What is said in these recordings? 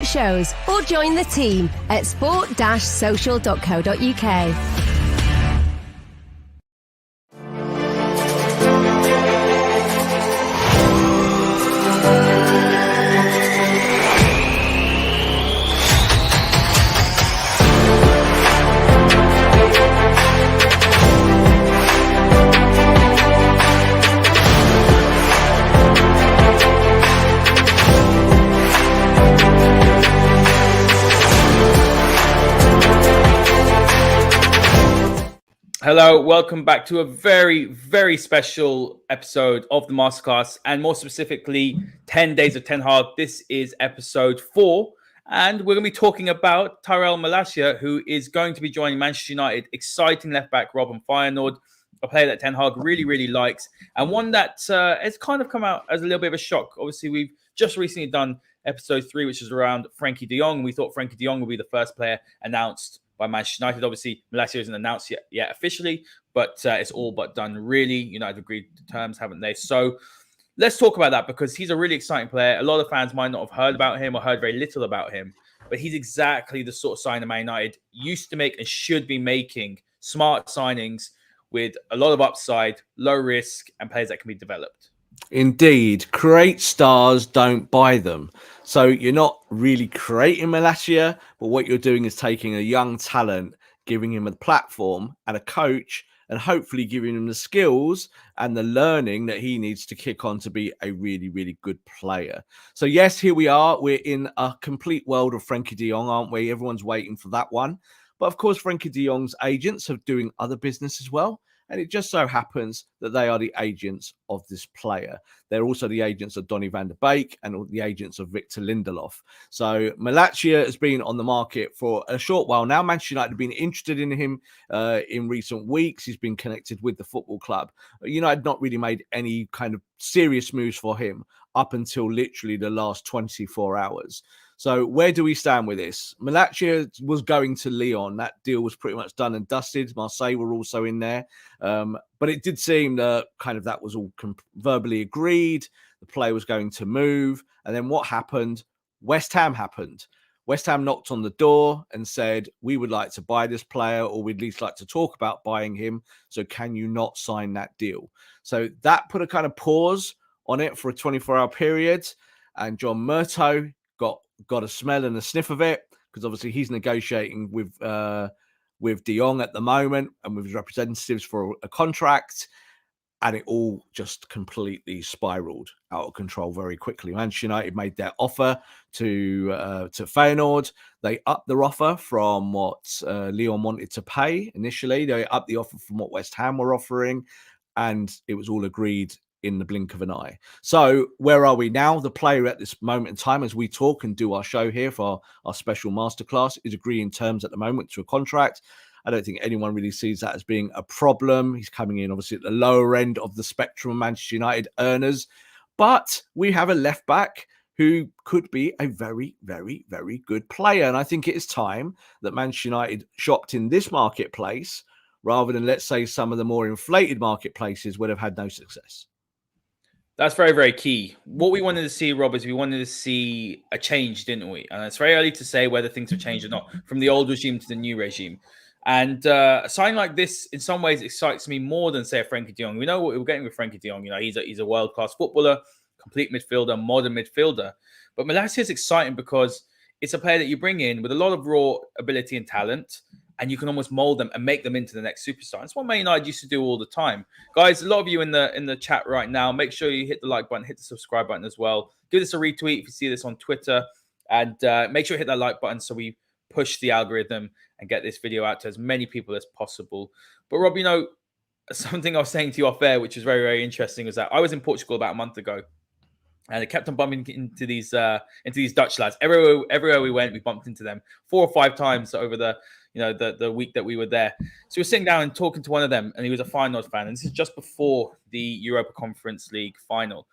shows or join the team at sport-social.co.uk. Hello, welcome back to a very, very special episode of the Masterclass, and more specifically, 10 Days of Ten Hag. This is episode 4, and we're going to be talking about Tyrell Malacia, who is going to be joining Manchester United. Exciting left-back Robin Feyenoord, a player that Ten Hag really, really likes, and one that has kind of come out as a little bit of a shock. Obviously, we've just recently done episode 3, which is around Frankie de Jong. We thought Frankie de Jong would be the first player announced by Manchester United. Obviously, Malacia isn't announced yet officially, but it's all but done, really. United agreed to terms, haven't they? So let's talk about that, because he's a really exciting player. A lot of fans might not have heard about him or heard very little about him, but he's exactly the sort of sign that Man United used to make and should be making. Smart signings with a lot of upside, low risk, and players that can be developed. Indeed. Create stars, don't buy them. So you're not really creating Malacia, but what you're doing is taking a young talent, giving him a platform and a coach, and hopefully giving him the skills and the learning that he needs to kick on to be a really, really good player. So yes, here we are. We're in a complete world of Frankie de Jong, aren't we? Everyone's waiting for that one. But of course, Frankie de Jong's agents are doing other business as well. And it just so happens that they are the agents of this player. They're also the agents of Donny van der Beek and the agents of Victor Lindelof. So Malacia has been on the market for a short while now. Manchester United have been interested in him in recent weeks. He's been connected with the football club. United not really made any kind of serious moves for him up until literally the last 24 hours. So where do we stand with this? Malacia was going to Lyon. That deal was pretty much done and dusted. Marseille were also in there. But it did seem that that was all verbally agreed. The player was going to move. And then what happened? West Ham happened. West Ham knocked on the door and said, we would like to buy this player, or we'd at least like to talk about buying him. So can you not sign that deal? So that put a kind of pause on it for a 24-hour period. And John Murtough got a smell and a sniff of it, because obviously he's negotiating with de Jong at the moment and with his representatives for a contract, and it all just completely spiraled out of control very quickly. Manchester United made their offer to Feyenoord. They upped their offer from what Lyon wanted to pay initially. They upped the offer from what West Ham were offering, and it was all agreed in the blink of an eye. So where are we now? The player at this moment in time, as we talk and do our show here for our special masterclass, is agreeing terms at the moment to a contract. I don't think anyone really sees that as being a problem. He's coming in obviously at the lower end of the spectrum of Manchester United earners. But we have a left back who could be a very, very, very good player. And I think it is time that Manchester United shopped in this marketplace rather than, let's say, some of the more inflated marketplaces would have had no success. That's very, very key. What we wanted to see, Rob, is we wanted to see a change, didn't we? And it's very early to say whether things have changed or not, from the old regime to the new regime. And a sign like this, in some ways, excites me more than, say, a Frankie de Jong. We know what we're getting with Frankie de Jong. He's a world-class footballer, complete midfielder, modern midfielder. But Malacia is exciting because it's a player that you bring in with a lot of raw ability and talent, and you can almost mold them and make them into the next superstar. It's what Man United used to do all the time. Guys, a lot of you in the chat right now, make sure you hit the like button, hit the subscribe button as well. Give us a retweet if you see this on Twitter, and make sure you hit that like button so we push the algorithm and get this video out to as many people as possible. But Rob, something I was saying to you off air, which is very, very interesting, was that I was in Portugal about a month ago, and I kept on bumping into these Dutch lads. Everywhere we went, we bumped into them 4 or 5 times over the week that we were there. So we were sitting down and talking to one of them, and he was a Feyenoord fan. And this is just before the Europa Conference League final.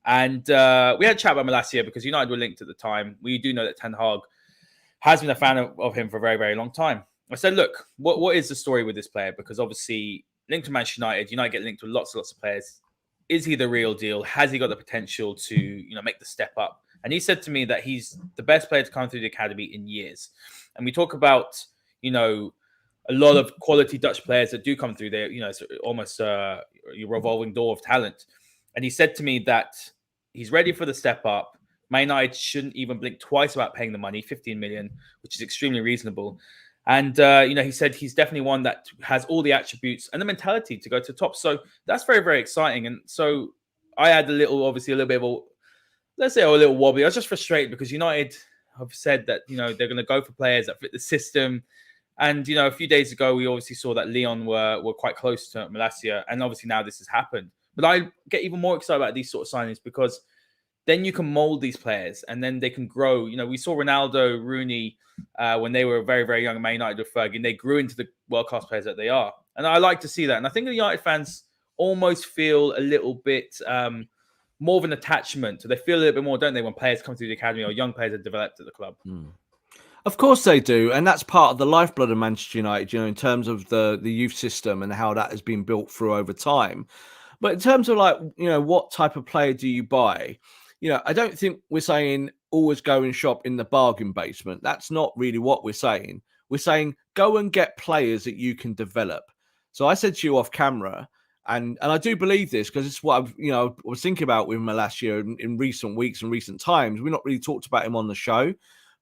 And we had a chat about Malacia because United were linked at the time. We do know that Ten Hag has been a fan of him for a very, very long time. I said, look, what is the story with this player? Because obviously linked to Manchester United, United get linked with lots and lots of players. Is he the real deal? Has he got the potential to make the step up And he said to me that he's the best player to come through the academy in years. And we talk about, a lot of quality Dutch players that do come through there, it's almost a revolving door of talent. And he said to me that he's ready for the step up. Man United shouldn't even blink twice about paying the money, 15 million, which is extremely reasonable. And, he said he's definitely one that has all the attributes and the mentality to go to the top. So that's very, very exciting. And so I had a little bit of a little wobbly. I was just frustrated because United have said that, they're going to go for players that fit the system. And, a few days ago, we obviously saw that Lyon were quite close to Malacia. And obviously now this has happened. But I get even more excited about these sort of signings because then you can mold these players and then they can grow. We saw Ronaldo, Rooney, when they were very, very young, Man United with Fergie, and they grew into the world-class players that they are. And I like to see that. And I think the United fans almost feel a little bit more of an attachment. So they feel a little bit more, don't they, when players come through the academy or young players are developed at the club. Of course they do. And that's part of the lifeblood of Manchester United, in terms of the youth system and how that has been built through over time. But in terms of what type of player do you buy? I don't think we're saying always go and shop in the bargain basement. That's not really what we're saying. We're saying go and get players that you can develop. So I said to you off camera, and I do believe this because it's what I was thinking about with Malacia in recent weeks and recent times. We've not really talked about him on the show,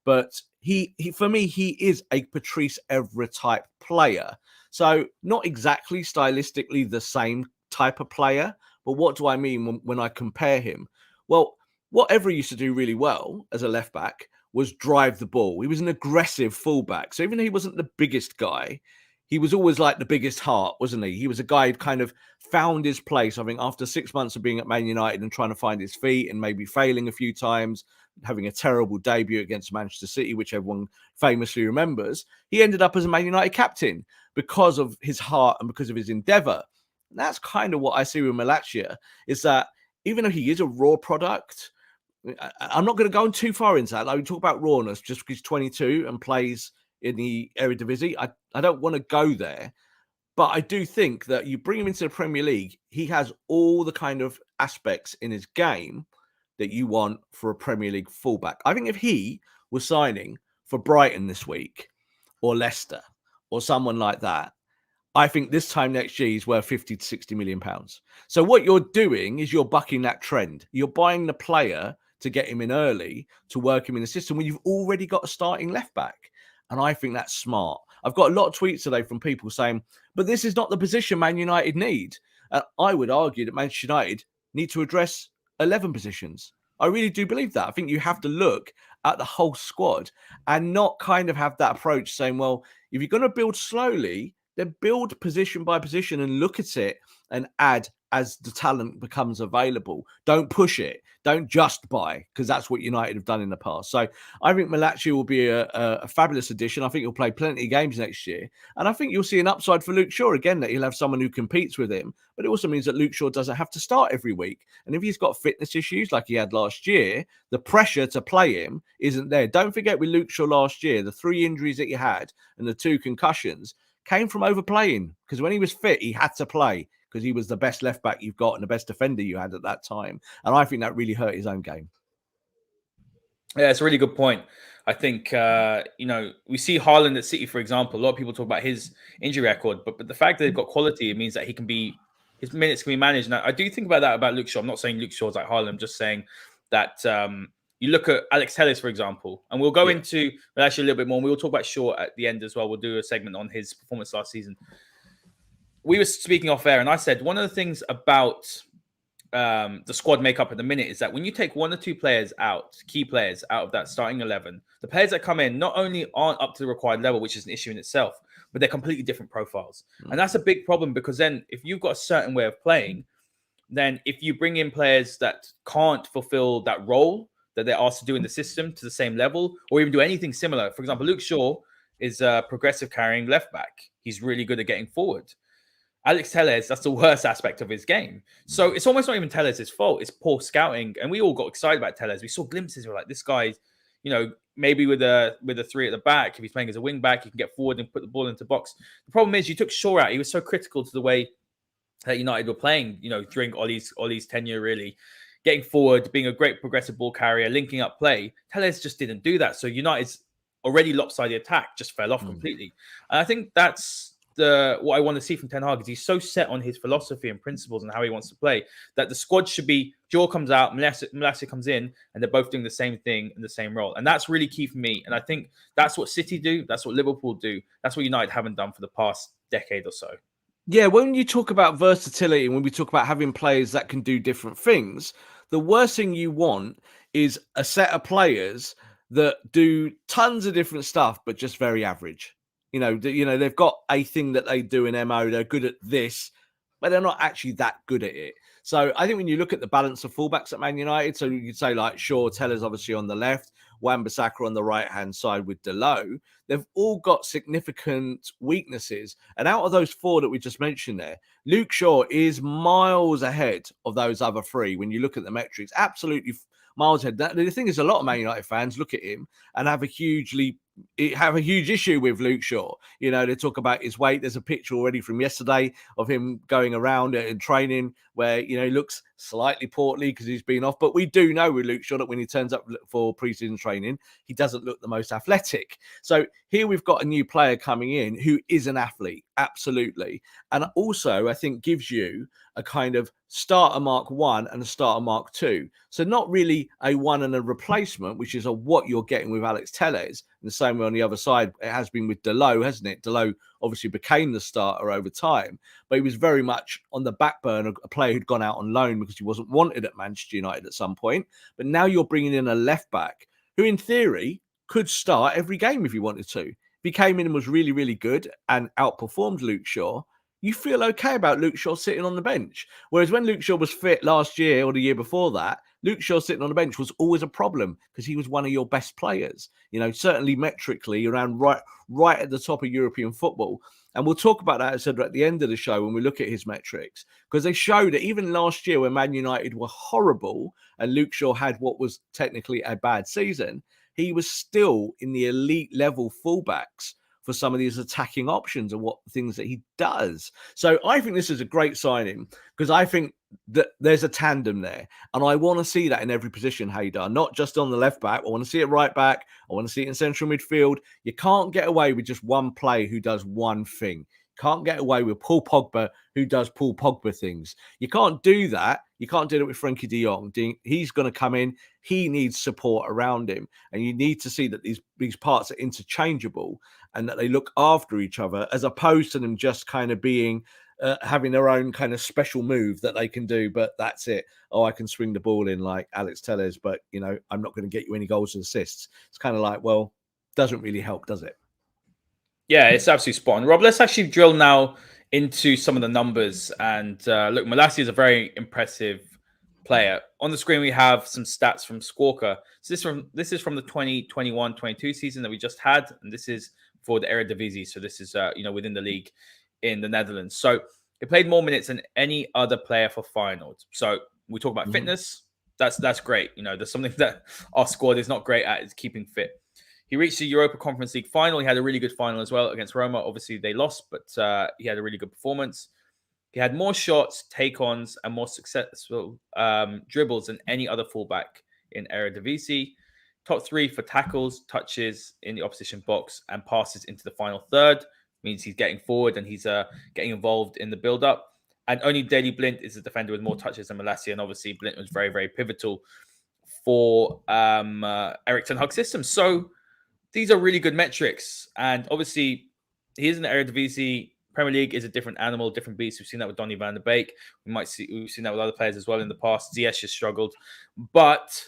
but he for me, he is a Patrice Evra type player. So not exactly stylistically the same type of player, but what do I mean when I compare him? Well, what Evra used to do really well as a left back was drive the ball. He was an aggressive fullback. So even though he wasn't the biggest guy, he was always like the biggest heart, wasn't he? He was a guy who kind of found his place, I think, after 6 months of being at Man United and trying to find his feet and maybe failing a few times, having a terrible debut against Manchester City, which everyone famously remembers. He ended up as a Man United captain because of his heart and because of his endeavour. And that's kind of what I see with Malacia, is that even though he is a raw product, I'm not going to go on too far into that. Like we talk about rawness just because he's 22 and plays in the Eredivisie. I don't want to go there. But I do think that you bring him into the Premier League, he has all the kind of aspects in his game that you want for a Premier League fullback. I think if he was signing for Brighton this week or Leicester or someone like that, I think this time next year he's worth 50 to 60 million pounds. So what you're doing is you're bucking that trend. You're buying the player to get him in early, to work him in the system when you've already got a starting left back. And I think that's smart. I've got a lot of tweets today from people saying, but this is not the position Man United need. I would argue that Manchester United need to address 11 positions. I really do believe that. I think you have to look at the whole squad and not kind of have that approach saying, well, if you're going to build slowly, then build position by position and look at it and add as the talent becomes available. Don't push it. Don't just buy, because that's what United have done in the past. So I think Malacia will be a fabulous addition. I think he'll play plenty of games next year. And I think you'll see an upside for Luke Shaw again, that he'll have someone who competes with him. But it also means that Luke Shaw doesn't have to start every week. And if he's got fitness issues like he had last year, the pressure to play him isn't there. Don't forget with Luke Shaw last year, the 3 injuries that he had and the 2 concussions came from overplaying, because when he was fit, he had to play because he was the best left back you've got and the best defender you had at that time. And I think that really hurt his own game. Yeah, it's a really good point. I think, we see Haaland at City, for example. A lot of people talk about his injury record, but the fact that they've got quality, it means that his minutes can be managed. Now, I do think about that about Luke Shaw. I'm not saying Luke Shaw's like Haaland. I'm just saying that you look at Alex Telles, for example, and we'll go into actually a little bit more. And we'll talk about Shaw at the end as well. We'll do a segment on his performance last season. We were speaking off air, and I said one of the things about the squad makeup at the minute is that when you take 1 or 2 players out, key players out of that starting 11, the players that come in not only aren't up to the required level, which is an issue in itself, but they're completely different profiles. And that's a big problem, because then if you've got a certain way of playing, then if you bring in players that can't fulfill that role that they're asked to do in the system to the same level, or even do anything similar. For example, Luke Shaw is a progressive carrying left back. He's really good at getting forward. Alex Telles, that's the worst aspect of his game. So it's almost not even Telles' fault. It's poor scouting. And we all got excited about Telles. We saw glimpses. We're like, this guy, maybe with a 3 at the back, if he's playing as a wing back, he can get forward and put the ball into the box. The problem is you took Shaw out. He was so critical to the way that United were playing, during Ollie's tenure, really. getting forward, being a great progressive ball carrier, linking up play. Telles just didn't do that. So United's already lopsided attack just fell off completely. And I think that's what I want to see from Ten Hag is he's so set on his philosophy and principles and how he wants to play that the squad should be Joe comes out, Malacia comes in, and they're both doing the same thing in the same role. And that's really key for me. And I think that's what City do. That's what Liverpool do. That's what United haven't done for the past decade or so. Yeah, when you talk about versatility and when we talk about having players that can do different things, the worst thing you want is a set of players that do tons of different stuff, but just very average. They've got a thing that they do in MO. They're good at this, but they're not actually that good at it. So I think when you look at the balance of fullbacks at Man United, so you could say like Shaw, Teller's obviously on the left, Wan-Bissaka on the right-hand side with Delo, they've all got significant weaknesses. And out of those four that we just mentioned there, Luke Shaw is miles ahead of those other three when you look at the metrics. Absolutely miles ahead. The thing is, a lot of Man United fans look at him and have a huge issue with Luke Shaw. They talk about his weight. There's a picture already from yesterday of him going around and training where, he looks slightly portly because he's been off. But we do know with Luke Shaw that when he turns up for pre-season training, he doesn't look the most athletic. So here we've got a new player coming in who is an athlete, absolutely. And also, I think, gives you a kind of starter Mark 1 and a starter Mark 2. So not really a one and a replacement, which is what you're getting with Alex Telles. In the same way on the other side, it has been with Delo, hasn't it? Delo obviously became the starter over time, but he was very much on the back burner, a player who'd gone out on loan because he wasn't wanted at Manchester United at some point. But now you're bringing in a left back who, in theory, could start every game if he wanted to. If he came in and was really, really good and outperformed Luke Shaw, you feel okay about Luke Shaw sitting on the bench. Whereas when Luke Shaw was fit last year or the year before that, Luke Shaw sitting on the bench was always a problem because he was one of your best players. Certainly metrically around right at the top of European football. And we'll talk about that, as I said, at the end of the show when we look at his metrics, because they show that even last year when Man United were horrible and Luke Shaw had what was technically a bad season, he was still in the elite level fullbacks for some of these attacking options and what things that he does. So I think this is a great signing because I think that there's a tandem there. And I want to see that in every position, Haider, not just on the left back. I want to see it right back. I want to see it in central midfield. You can't get away with just one player who does one thing. Can't get away with Paul Pogba, who does Paul Pogba things. You can't do that. You can't do it with Frankie de Jong. He's going to come in. He needs support around him. And you need to see that these parts are interchangeable and that they look after each other, as opposed to them just kind of being, having their own kind of special move that they can do. But that's it. Oh, I can swing the ball in like Alex Telles, but, I'm not going to get you any goals and assists. It's kind of like, well, doesn't really help, does it? Yeah, it's absolutely spot on. Rob, let's actually drill now into some of the numbers. And look, Malacia is a very impressive player. On the screen, we have some stats from Squawka. So this is from the 2021-22 season that we just had. And this is for the Eredivisie. So this is, within the league in the Netherlands. So he played more minutes than any other player for Feyenoord. So we talk about fitness. That's great. There's something that our squad is not great at, is keeping fit. He reached the Europa Conference League final. He had a really good final as well against Roma. Obviously, they lost, but he had a really good performance. He had more shots, take-ons, and more successful dribbles than any other fullback in Eredivisie. Top 3 for tackles, touches in the opposition box, and passes into the final third. Means he's getting forward and he's getting involved in the build-up. And only Daley Blind is a defender with more touches than Malacia. And obviously, Blind was very, very pivotal for Erik Ten Hag's system. So these are really good metrics. And obviously, he is in the Eredivisie. Premier League is a different animal, different beast. We've seen that with Donny van der Beek. We've seen that with other players as well in the past. Ziyech has struggled. But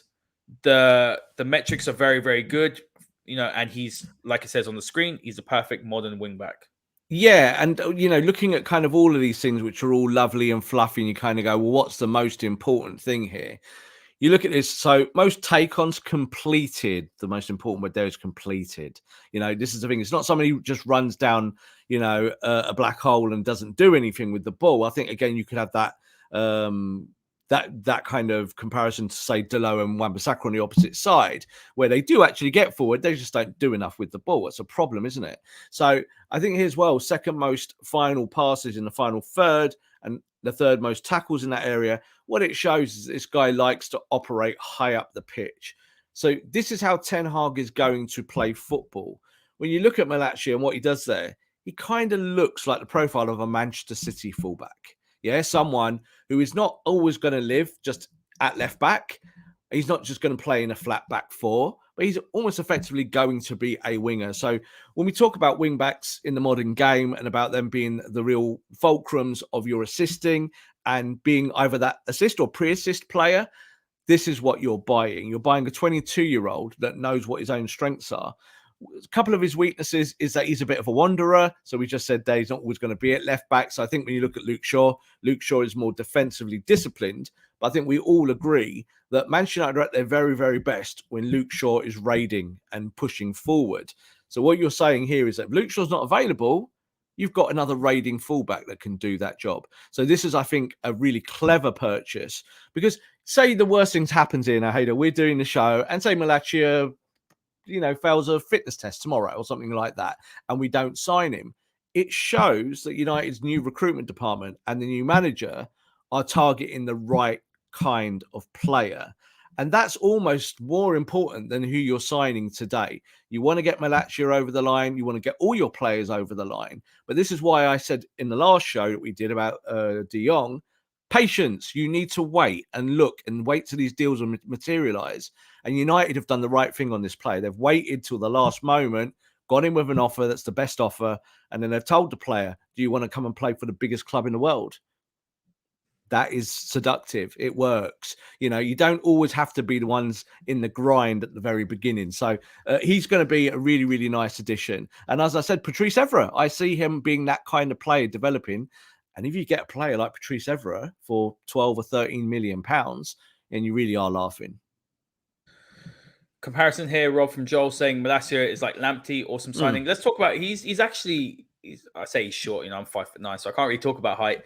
the metrics are very, very good. And he's, like it says on the screen, he's a perfect modern wing back. Yeah, and looking at kind of all of these things, which are all lovely and fluffy, and you kind of go, well, what's the most important thing here? You look at this, so most take-ons completed. The most important word there is completed. This is the thing. It's not somebody who just runs down, a black hole and doesn't do anything with the ball. I think, again, you could have that that kind of comparison to, say, Delo and Wan-Bissaka on the opposite side, where they do actually get forward. They just don't do enough with the ball. It's a problem, isn't it? So I think here's, well, second most final passes in the final third and the third most tackles in that area. What it shows is this guy likes to operate high up the pitch. So this is how Ten Hag is going to play football. When you look at Malacia and what he does there, he kind of looks like the profile of a Manchester City fullback. Yeah, someone who is not always going to live just at left back. He's not just going to play in a flat back four, but he's almost effectively going to be a winger. So when we talk about wing backs in the modern game and about them being the real fulcrums of your assisting and being either that assist or pre-assist player, this is what you're buying. You're buying a 22-year-old that knows what his own strengths are. A couple of his weaknesses is that he's a bit of a wanderer. So we just said that he's not always going to be at left back. So I think when you look at Luke Shaw is more defensively disciplined. But I think we all agree that Manchester United are at their very, very best when Luke Shaw is raiding and pushing forward. So what you're saying here is that if Luke Shaw's not available, you've got another raiding fullback that can do that job. So this is, I think, a really clever purchase, because say the worst things happens here now, Haider, we're doing the show, and say Malacia, fails a fitness test tomorrow or something like that, and we don't sign him. It shows that United's new recruitment department and the new manager are targeting the right kind of player. And that's almost more important than who you're signing today. You want to get Malacia over the line. You want to get all your players over the line. But this is why I said in the last show that we did about De Jong, patience. You need to wait and look and wait till these deals will materialize. And United have done the right thing on this player. They've waited till the last moment, got him with an offer that's the best offer, and then they've told the player, do you want to come and play for the biggest club in the world? That is seductive. It works. You don't always have to be the ones in the grind at the very beginning. So he's going to be a really, really nice addition. And as I said, Patrice Evra, I see him being that kind of player developing. And if you get a player like Patrice Evra for 12 or 13 million pounds, then you really are laughing. Comparison here, Rob from Joel saying Malacia is like Lamptey, awesome signing. Let's talk about he's actually I say he's short, I'm 5'9", so I can't really talk about height.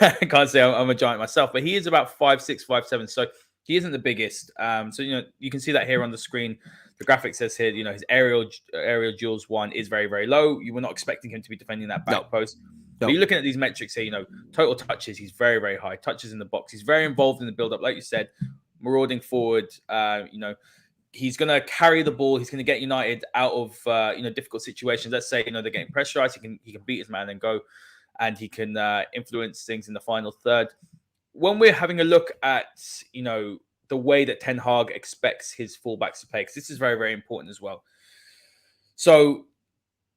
I can't say I'm a giant myself, but he is about 5'6", 5'7", so he isn't the biggest. So you can see that here on the screen. The graphic says here, his aerial duels one is very, very low. You were not expecting him to be defending that back post. But you're looking at these metrics here, total touches, he's very, very high. Touches in the box, he's very involved in the build-up, like you said, marauding forward. He's going to carry the ball. He's going to get United out of difficult situations. Let's say they're getting pressurized. He can beat his man and go, and he can influence things in the final third. When we're having a look at the way that Ten Hag expects his fullbacks to play, because this is very, very important as well. So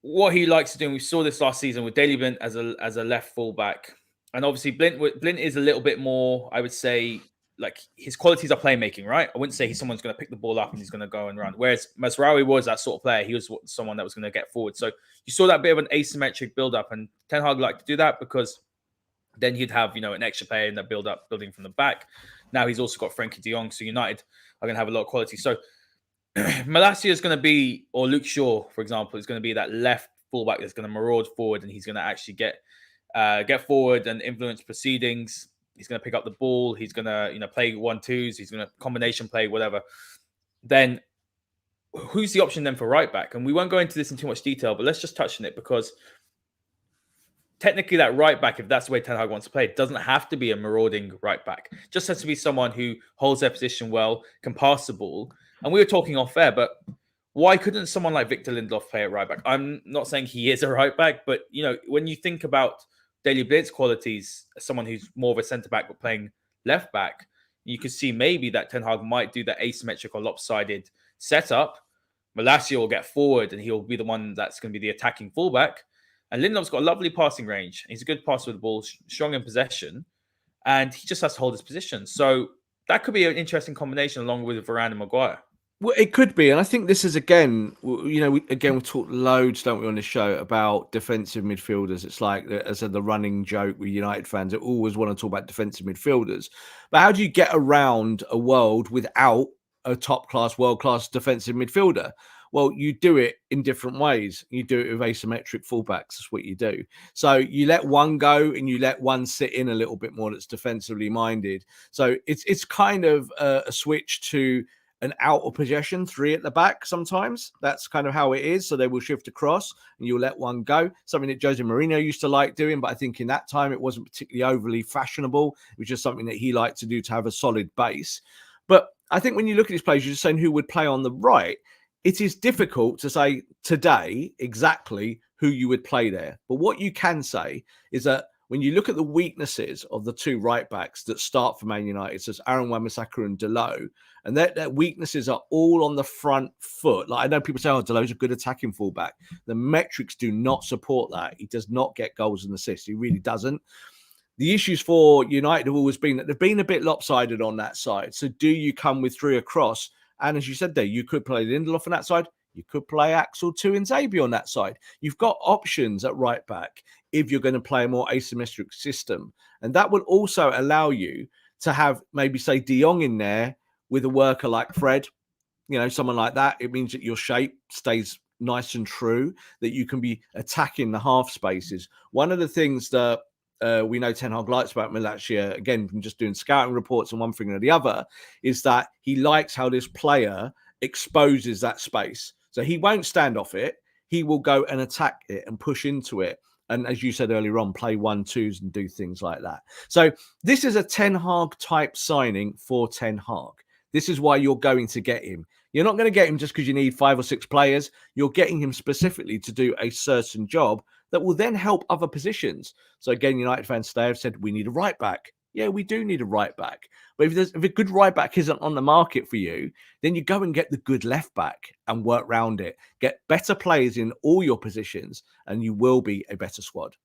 what he likes to do, and we saw this last season with Daley Blind as a left fullback, and obviously Blind is a little bit more, I would say, like his qualities are playmaking, right? I wouldn't say he's someone's going to pick the ball up and he's going to go and run. Whereas Masraoui was that sort of player. He was someone that was going to get forward. So you saw that bit of an asymmetric build-up, and Ten Hag liked to do that because then he'd have, an extra player in that build-up, building from the back. Now he's also got Frankie de Jong, so United are going to have a lot of quality. So Malacia is going to be, or Luke Shaw, for example, is going to be that left fullback that's going to maraud forward, and he's going to actually get forward and influence proceedings. He's going to pick up the ball. He's going to, play 1-2s. He's going to combination play, whatever. Then who's the option then for right back? And we won't go into this in too much detail, but let's just touch on it, because technically that right back, if that's the way Ten Hag wants to play, it doesn't have to be a marauding right back. It just has to be someone who holds their position well, can pass the ball. And we were talking off air, but why couldn't someone like Victor Lindelof play at right back? I'm not saying he is a right back, but when you think about Daley Blind's qualities, as someone who's more of a centre back but playing left back, you could see maybe that Ten Hag might do that asymmetric or lopsided setup. Malacia will get forward and he'll be the one that's going to be the attacking fullback. And Lindelof's got a lovely passing range. He's a good passer with the ball, strong in possession, and he just has to hold his position. So that could be an interesting combination along with Varane and Maguire. Well, it could be. And I think this is, again, we talk loads, don't we, on this show about defensive midfielders. It's like, as I said, the running joke with United fans. They always want to talk about defensive midfielders. But how do you get around a world without a top-class, world-class defensive midfielder? Well, you do it in different ways. You do it with asymmetric fullbacks. That's what you do. So you let one go and you let one sit in a little bit more that's defensively minded. So it's kind of a switch to an out of possession 3 at the back sometimes. That's kind of how it is. So they will shift across and you'll let one go. Something that Jose Mourinho used to like doing, but I think in that time it wasn't particularly overly fashionable. It was just something that he liked to do to have a solid base. But I think when you look at these players, you're just saying who would play on the right. It is difficult to say today exactly who you would play there. But what you can say is that when you look at the weaknesses of the 2 right backs that start for Man United, so it's Aaron Wan-Bissaka and Dalot, and their weaknesses are all on the front foot. Like I know people say, oh, Delot's a good attacking fullback. The metrics do not support that. He does not get goals and assists. He really doesn't. The issues for United have always been that they've been a bit lopsided on that side. So do you come with 3 across? And as you said there, you could play Lindelof on that side. You could play Axel Tuanzebe on that side. You've got options at right back if you're going to play a more asymmetric system. And that will also allow you to have maybe, say, De Jong in there with a worker like Fred, someone like that. It means that your shape stays nice and true, that you can be attacking the half spaces. One of the things that we know Ten Hag likes about Malacia, again, from just doing scouting reports and one thing or the other, is that he likes how this player exposes that space. So he won't stand off it. He will go and attack it and push into it. And as you said earlier on, play 1-2s and do things like that. So this is a Ten Hag type signing for Ten Hag. This is why you're going to get him. You're not going to get him just because you need 5 or 6 players. You're getting him specifically to do a certain job that will then help other positions. So again, United fans today have said, we need a right back. Yeah, we do need a right back. But if a good right back isn't on the market for you, then you go and get the good left back and work round it. Get better players in all your positions and you will be a better squad.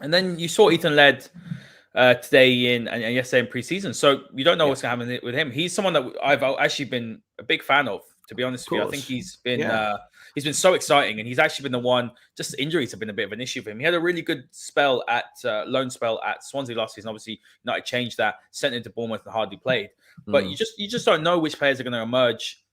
And then you saw Ethan led today and yesterday in pre-season. So you don't know what's going to happen with him. He's someone that I've actually been a big fan of, to be honest with you. I think he's been so exciting, and he's actually been the one. Just injuries have been a bit of an issue for him. He had a really good spell loan spell at Swansea last season. Obviously, United changed that, sent him to Bournemouth, and hardly played. But you just don't know which players are going to emerge.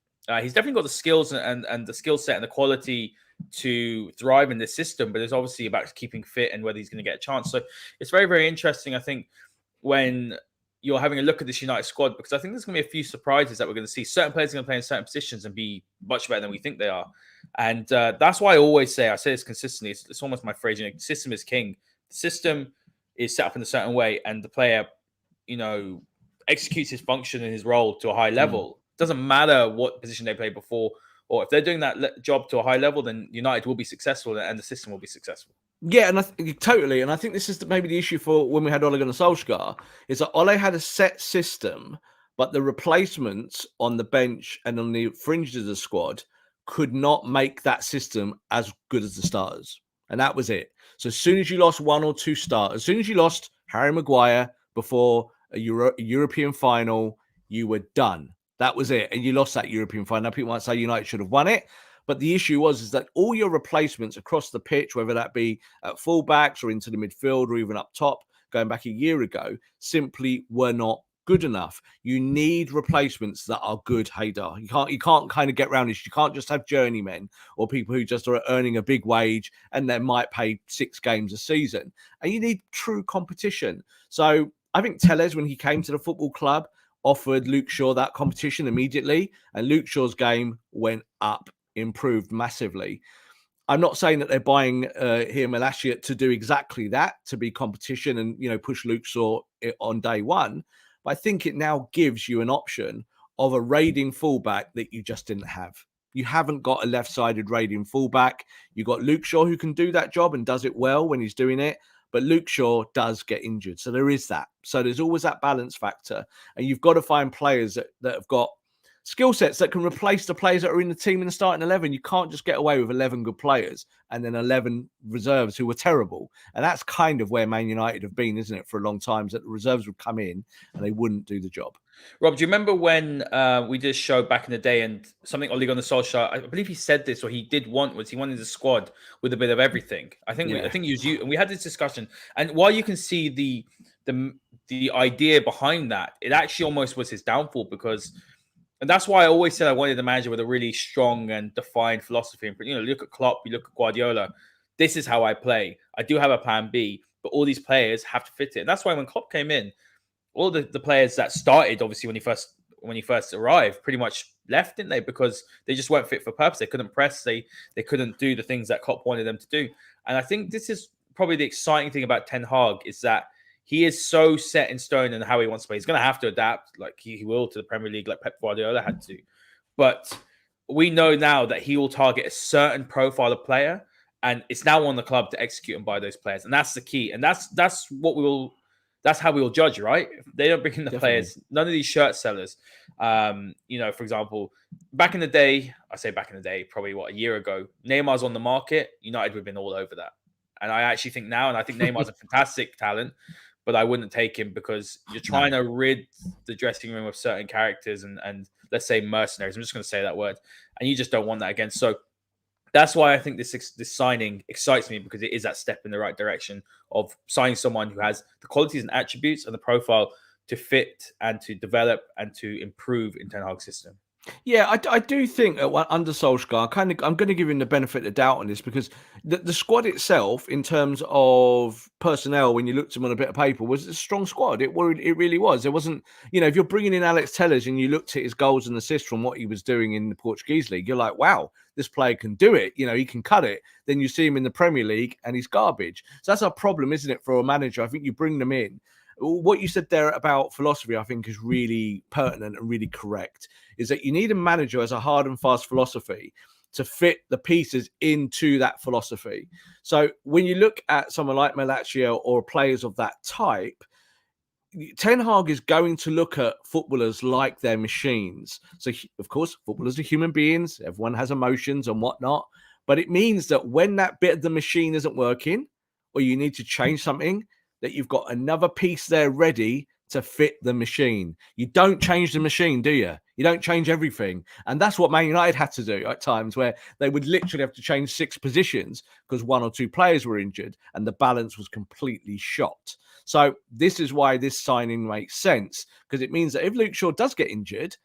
He's definitely got the skills and the skill set and the quality to thrive in this system, but it's obviously about keeping fit and whether he's going to get a chance. So it's very, very interesting, I think, when you're having a look at this United squad, because I think there's going to be a few surprises that we're going to see. Certain players are going to play in certain positions and be much better than we think they are. And that's why I say this consistently. It's almost my phrase, system is king. The system is set up in a certain way, and the player, executes his function and his role to a high level. Doesn't matter what position they played before, or if they're doing that job to a high level, then United will be successful and the system will be successful. Yeah, and totally. And I think this is maybe the issue for when we had Ole Gunnar Solskjaer, is that Ole had a set system, but the replacements on the bench and on the fringes of the squad could not make that system as good as the starters. And that was it. So as soon as you lost 1 or 2 starters, as soon as you lost Harry Maguire before a European final, you were done. That was it. And you lost that European final. Now, people might say United should have won it. But the issue is that all your replacements across the pitch, whether that be at fullbacks or into the midfield or even up top, going back a year ago, simply were not good enough. You need replacements that are good, Haider. You can't kind of get around this. You can't just have journeymen or people who just are earning a big wage and they might pay 6 games a season. And you need true competition. So I think Telles, when he came to the football club, offered Luke Shaw that competition immediately. And Luke Shaw's game went up, improved massively. I'm not saying that they're buying here Malacia to do exactly that, to be competition and push Luke Shaw on day one. But I think it now gives you an option of a raiding fullback that you just didn't have. You haven't got a left-sided raiding fullback. You've got Luke Shaw who can do that job and does it well when he's doing it. But Luke Shaw does get injured. So there is that. So there's always that balance factor. And you've got to find players that have got skill sets that can replace the players that are in the team in the starting 11. You can't just get away with 11 good players and then 11 reserves who were terrible. And that's kind of where Man United have been, isn't it, for a long time, is that the reserves would come in and they wouldn't do the job. Rob, do you remember when we did a show back in the day and something Ole Gunnar Solskjaer, I believe he said this, or he did want, was he wanted a squad with a bit of everything. I think he was you, and we had this discussion. And while you can see the idea behind that, it actually almost was his downfall, because, and that's why I always said I wanted a manager with a really strong and defined philosophy. And look at Klopp, you look at Guardiola. This is how I play. I do have a plan B, but all these players have to fit it. And that's why when Klopp came in, all the players that started, obviously, when he first when he first arrived, pretty much left, didn't they? Because they just weren't fit for purpose. They couldn't press. They couldn't do the things that Klopp wanted them to do. And I think this is probably the exciting thing about Ten Hag is that he is so set in stone in how he wants to play. He's going to have to adapt, like he will, to the Premier League, like Pep Guardiola had to. But we know now that he will target a certain profile of player, and it's now on the club to execute and buy those players, and that's the key. And that's how we will judge, right? If they don't bring in the players, none of these shirt sellers. For example, back in the day, probably a year ago, Neymar's on the market. United would have been all over that. And I actually think now, and I think Neymar's a fantastic talent, but I wouldn't take him because you're trying to rid the dressing room of certain characters and let's say mercenaries. I'm just going to say that word. And you just don't want that again. So that's why I think this signing excites me, because it is that step in the right direction of signing someone who has the qualities and attributes and the profile to fit and to develop and to improve in Ten Hag's system. Yeah, I do think that under Solskjaer, I'm going to give him the benefit of the doubt on this, because the squad itself, in terms of personnel, when you looked at them on a bit of paper, was a strong squad. It really was. There wasn't, if you're bringing in Alex Telles and you looked at his goals and assists from what he was doing in the Portuguese league, you're like, wow, this player can do it. He can cut it. Then you see him in the Premier League and he's garbage. So that's our problem, isn't it, for a manager? I think you bring them in. What you said there about philosophy, I think, is really pertinent and really correct, is that you need a manager who has a hard and fast philosophy to fit the pieces into that philosophy. So when you look at someone like Malacia or players of that type, Ten Hag is going to look at footballers like they're machines. So, of course, footballers are human beings. Everyone has emotions and whatnot. But it means that when that bit of the machine isn't working, or you need to change something, that you've got another piece there ready to fit the machine. You don't change the machine, do you? You don't change everything. And that's what Man United had to do at times, where they would literally have to change 6 positions because 1 or 2 players were injured and the balance was completely shot. So this is why this signing makes sense, because it means that if Luke Shaw does get injured,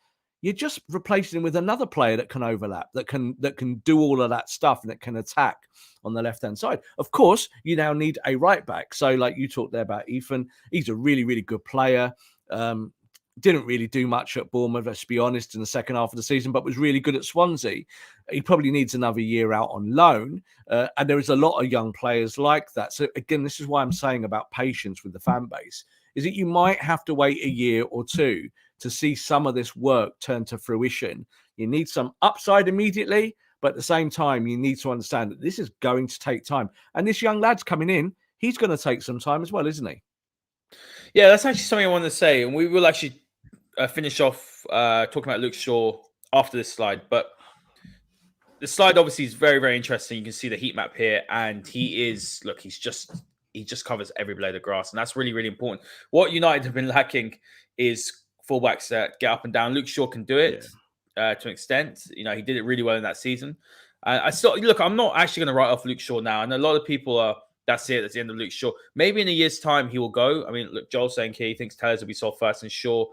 you're just replacing him with another player that can overlap, that can do all of that stuff and that can attack on the left-hand side. Of course, you now need a right back. So like you talked there about Ethan, he's a really, really good player. Didn't really do much at Bournemouth, let's be honest, in the second half of the season, but was really good at Swansea. He probably needs another year out on loan. And there is a lot of young players like that. So again, this is why I'm saying about patience with the fan base, is that you might have to wait a year or two to see some of this work turn to fruition. You need some upside immediately, but at the same time, you need to understand that this is going to take time. And this young lad's coming in, he's going to take some time as well, isn't he? Yeah, that's actually something I want to say. And we will actually finish off talking about Luke Shaw after this slide. But the slide obviously is very, very interesting. You can see the heat map here. And he just covers every blade of grass. And that's really, really important. What United have been lacking is fullbacks that get up and down. Luke Shaw can do it to an extent. He did it really well in that season. I'm not actually going to write off Luke Shaw now. And a lot of people are, that's it, that's the end of Luke Shaw. Maybe in a year's time he will go. I mean, look, Joel's saying here he thinks Telles will be sold first, and Shaw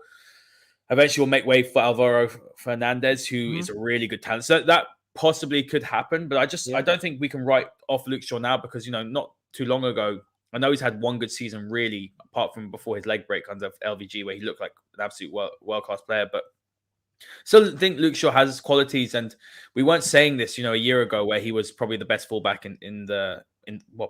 eventually will make way for Alvaro Fernandez, who is a really good talent. So that possibly could happen, but I don't think we can write off Luke Shaw now, because not too long ago, I know he's had one good season, really, apart from before his leg break under LVG, where he looked like an absolute world-class player. But still think Luke Shaw has qualities, and we weren't saying this, a year ago, where he was probably the best fullback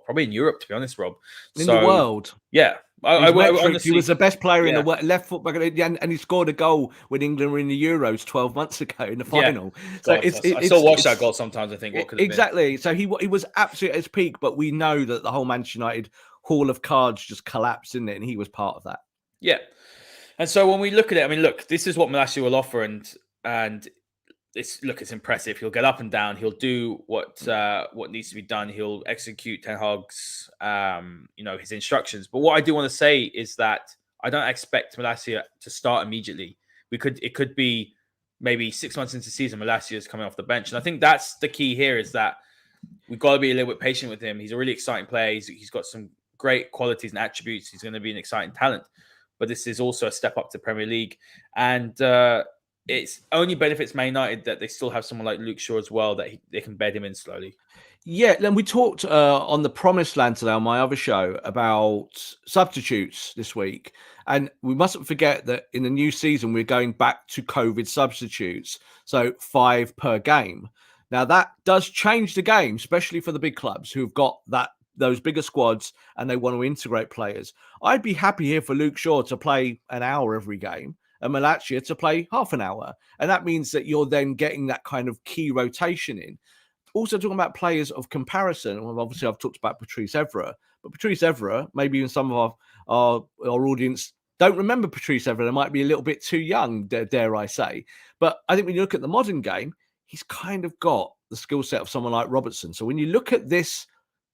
probably in Europe, to be honest, Rob. In the world. Yeah. Honestly, he was the best player in the world, left foot back, and he scored a goal when England were in the Euros 12 months ago in the final. So I still watch that goal sometimes. I think what could have exactly. So he was absolutely at his peak, but we know that the whole Manchester United Hall of Cards just collapsed, didn't it? And he was part of that. Yeah. And so when we look at it, I mean, look, this is what Malacia will offer, and it's impressive. He'll get up and down. He'll do what needs to be done. He'll execute Ten Hag's, his instructions. But what I do want to say is that I don't expect Malacia to start immediately. It could be maybe 6 months into the season, Malacia is coming off the bench. And I think that's the key here, is that we've got to be a little bit patient with him. He's a really exciting player. He's got some great qualities and attributes. He's going to be an exciting talent. But this is also a step up to Premier League. And it's only benefits Man United that they still have someone like Luke Shaw as well that they can bed him in slowly. Yeah, and we talked on the Promised Land today on my other show about substitutes this week. And we mustn't forget that in the new season, we're going back to COVID substitutes. So 5 per game. Now, that does change the game, especially for the big clubs who've got those bigger squads and they want to integrate players. I'd be happy here for Luke Shaw to play an hour every game and Malacia to play half an hour. And that means that you're then getting that kind of key rotation in. Also talking about players of comparison, well, obviously I've talked about Patrice Evra, but Patrice Evra, maybe even some of our audience don't remember Patrice Evra. They might be a little bit too young, dare I say. But I think when you look at the modern game, he's kind of got the skill set of someone like Robertson. So when you look at this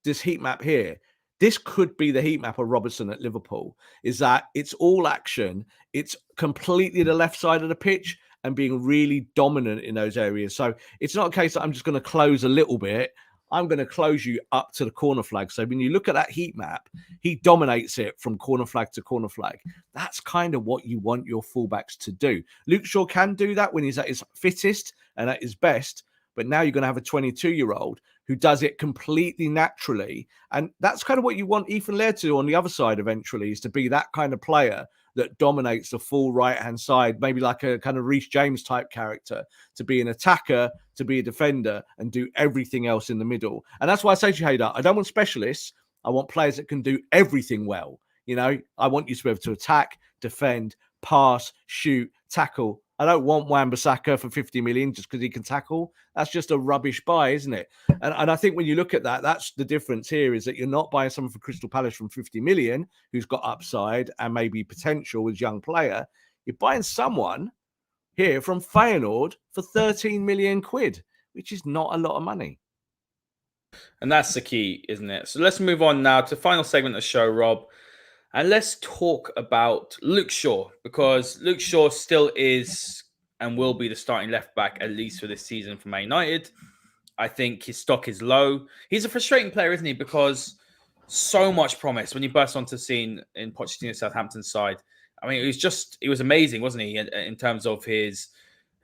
heat map here, this could be the heat map of Robertson at Liverpool, is that it's all action. It's completely the left side of the pitch and being really dominant in those areas. So it's not a case that I'm just going to close a little bit. I'm going to close you up to the corner flag. So when you look at that heat map, he dominates it from corner flag to corner flag. That's kind of what you want your fullbacks to do. Luke Shaw can do that when he's at his fittest and at his best. But now you're going to have a 22-year-old who does it completely naturally. And that's kind of what you want Ethan Laird to do on the other side eventually, is to be that kind of player that dominates the full right-hand side, maybe like a kind of Reece James type character, to be an attacker, to be a defender, and do everything else in the middle. And that's why I say to you, Haider, I don't want specialists. I want players that can do everything well. You know, I want you to be able to attack, defend, pass, shoot, tackle. I don't want Wan-Bissaka for 50 million just because he can tackle. That's just a rubbish buy, isn't it? And I think when you look at that, that's the difference here, is that you're not buying someone for Crystal Palace from 50 million who's got upside and maybe potential as a young player. You're buying someone here from Feyenoord for 13 million quid, which is not a lot of money. And that's the key, isn't it? So let's move on now to the final segment of the show, Rob. And let's talk about Luke Shaw, because Luke Shaw still is and will be the starting left back, at least for this season for Man United. I think his stock is low. He's a frustrating player, isn't he? Because so much promise when he burst onto the scene in Pochettino's Southampton side. I mean, it was amazing, wasn't he? In terms of his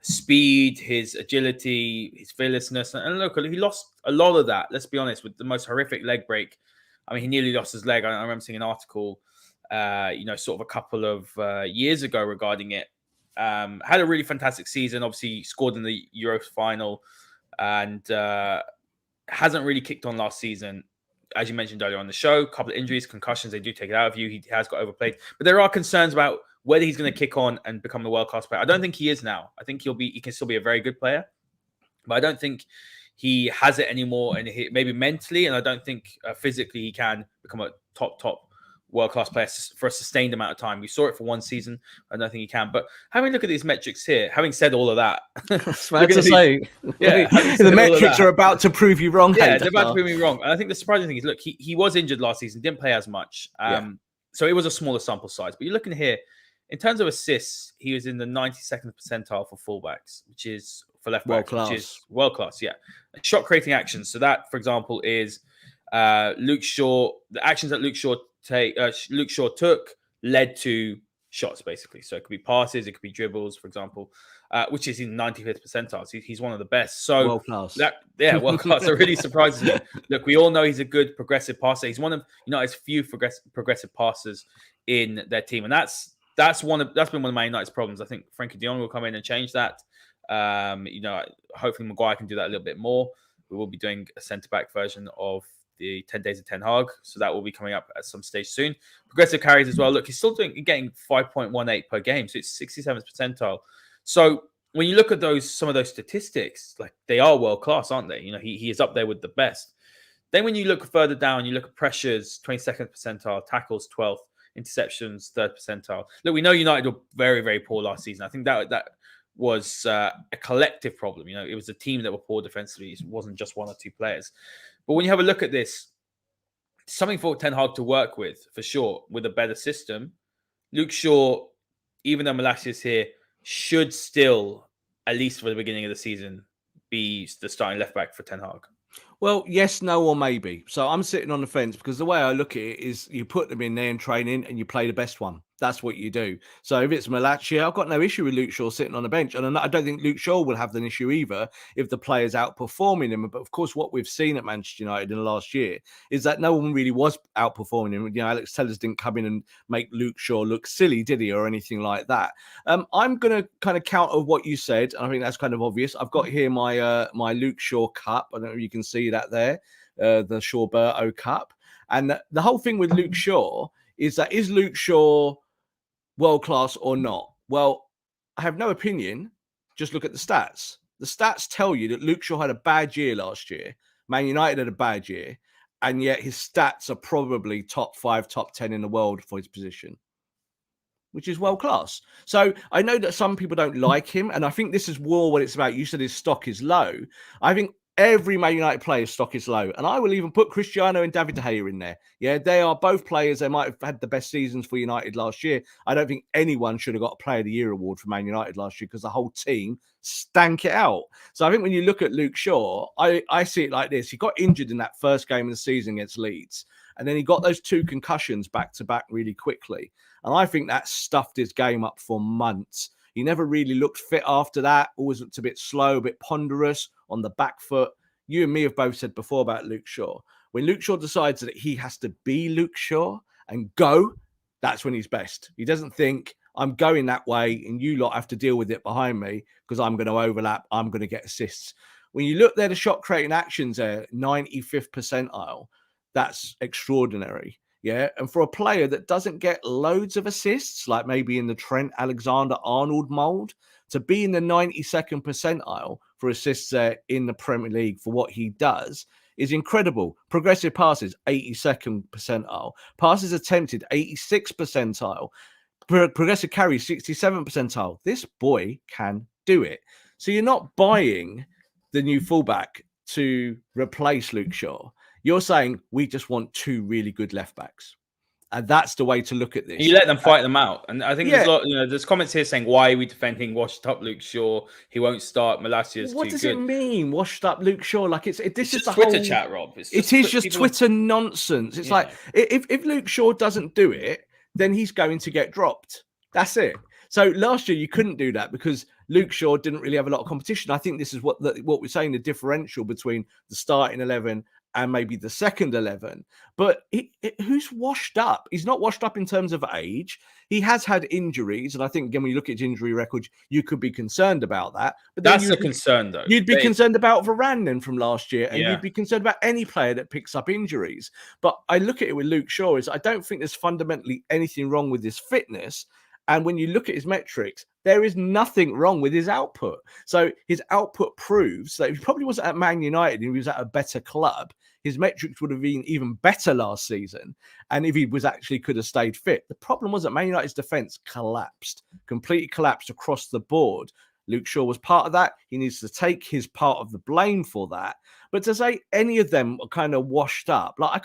speed, his agility, his fearlessness. And look, he lost a lot of that, let's be honest, with the most horrific leg break. I mean, he nearly lost his leg. I remember seeing an article sort of a couple of years ago regarding it. Had a really fantastic season. Obviously, scored in the Euro final and hasn't really kicked on last season. As you mentioned earlier on the show, a couple of injuries, concussions, they do take it out of you. He has got overplayed. But there are concerns about whether he's going to kick on and become the world-class player. I don't think he is now. I think he can still be a very good player. But I don't think he has it anymore, and maybe mentally, and I don't think physically he can become a top world-class player for a sustained amount of time. We saw it for one season. I don't think he can. But having a look at these metrics here, having said all of that, the metrics are about to prove you wrong. Yeah, they're about to prove me wrong. And I think the surprising thing is, look, he was injured last season, didn't play as much. So it was a smaller sample size. But you're looking here, in terms of assists, he was in the 92nd percentile for fullbacks, which is for left backs, which is world class. Yeah, shot creating actions. So that, for example, is Luke Shaw. The actions that Luke Shaw took led to shots, basically. So it could be passes, it could be dribbles, for example, which is in 95th percentile. So he's one of the best. So world class. World class. It really surprises me. Look, we all know he's a good progressive passer. He's one of United's few progressive passers in their team, and that's been one of Man United's problems. I think Frankie de Jong will come in and change that. Hopefully Maguire can do that a little bit more. We will be doing a centre-back version of the 10 Days of Ten Hag, so that will be coming up at some stage soon. Progressive carries as well. Look, he's still getting 5.18 per game, so it's 67th percentile. So when you look at some of those statistics, like, they are world class, aren't they? He is up there with the best. Then when you look further down, you look at pressures, 22nd percentile, tackles 12th, interceptions 3rd percentile. Look, we know United were very, very poor last season. I think that was a collective problem. It was a team that were poor defensively. It wasn't just one or two players. But when you have a look at this, something for Ten Hag to work with, for sure, with a better system. Luke Shaw, even though Malacia is here, should still, at least for the beginning of the season, be the starting left back for Ten Hag. Well, yes, no, or maybe. So I'm sitting on the fence, because the way I look at it is you put them in there in training and you play the best one. That's what you do. So if it's Malacia, I've got no issue with Luke Shaw sitting on the bench. And I don't think Luke Shaw will have an issue either if the player's outperforming him. But of course, what we've seen at Manchester United in the last year is that no one really was outperforming him. You know, Alex Tellers didn't come in and make Luke Shaw look silly, did he, or anything like that? I'm going to kind of counter what you said. I think that's kind of obvious. I've got here my my Luke Shaw cup. I don't know if you can see that there, the Shawberto Cup. And the whole thing with Luke Shaw is Luke Shaw world class or not? Well, I have no opinion. Just look at the stats. The stats tell you that Luke Shaw had a bad year last year. Man United had a bad year, and yet his stats are probably top 5, top 10 in the world for his position, which is world class. So I know that some people don't like him, and I think this is more what it's about. You said his stock is low. I think every Man United player's stock is low, and I will even put Cristiano and David De Gea in there. Yeah, they are both players. They might have had the best seasons for United last year. I don't think anyone should have got a Player of the Year award for Man United last year because the whole team stank it out. So I think when you look at Luke Shaw, I see it like this. He got injured in that first game of the season against Leeds, and then he got those 2 concussions back to back really quickly. And I think that stuffed his game up for months. He never really looked fit after that. Always looked a bit slow, a bit ponderous on the back foot. You and me have both said before about Luke Shaw. When Luke Shaw decides that he has to be Luke Shaw and go, that's when he's best. He doesn't think, I'm going that way and you lot have to deal with it behind me because I'm going to overlap. I'm going to get assists. When you look there, the shot creating actions there, 95th percentile, that's extraordinary. Yeah. And for a player that doesn't get loads of assists, like maybe in the Trent Alexander-Arnold mold, to be in the 92nd percentile for assists in the Premier League for what he does is incredible. Progressive passes, 82nd percentile. Passes attempted, 86th percentile. Progressive carries, 67th percentile. This boy can do it. So you're not buying the new fullback to replace Luke Shaw. You're saying we just want 2 really good left backs. And that's the way to look at this. You let them fight them out. And I think there's a lot, there's comments here saying, why are we defending washed up Luke Shaw? He won't start. Malacia is too good. What does it mean, washed up Luke Shaw? Like this is just the Twitter whole chat, Rob. It is just Twitter nonsense. It's like if Luke Shaw doesn't do it, then he's going to get dropped. That's it. So last year you couldn't do that because Luke Shaw didn't really have a lot of competition. I think this is what we're saying, the differential between the starting 11 and maybe the second 11. But who's washed up? He's not washed up in terms of age. He has had injuries. And I think, again, when you look at his injury record, you could be concerned about that. But that's a concern, though. You'd be concerned about Varane then from last year. And you'd be concerned about any player that picks up injuries. But I look at it with Luke Shaw is I don't think there's fundamentally anything wrong with his fitness. And when you look at his metrics, there is nothing wrong with his output. So his output proves that if he probably wasn't at Man United and he was at a better club, his metrics would have been even better last season. And if he was actually could have stayed fit. The problem was that Man United's defense collapsed, completely collapsed across the board. Luke Shaw was part of that. He needs to take his part of the blame for that. But to say any of them are kind of washed up, like I